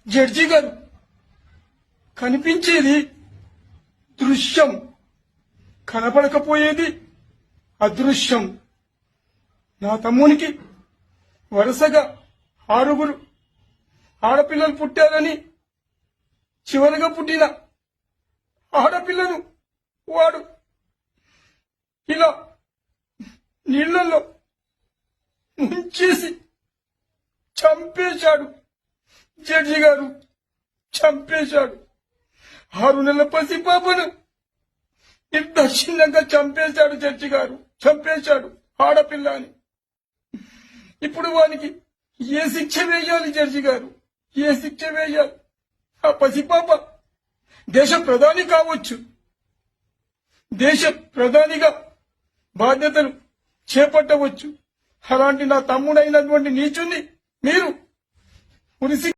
Judge గారు, కనిపించేది దృశ్యం, కనపడకపోయేది అదృశ్యం. నా తమ్మునికి వరుసగా 6 ఆడపిల్లలు పుట్టారని చివరిగా పుట్టిన ఆడపిల్లను వాడు ఇలా నీళ్లలో ముంచేసి చంపేశాడు. జడ్జి గారు చంపేశాడు. 6 నెలల పసిపాపను నిర్దాక్షిణ్యంగా చంపేశాడు. జడ్జి గారు చంపేశాడు ఆడపిల్ల అని. ఇప్పుడు వానికి ఏ శిక్ష వేయాలి జడ్జి గారు? ఏ శిక్ష వేయాలి? ఆ పసిపాప దేశ ప్రధాని కావచ్చు, దేశ ప్రధానిగా బాధ్యతలు చేపట్టవచ్చు. అలాంటి నా తమ్ముడైనటువంటి నీచుణ్ణి మీరు ఉరిసి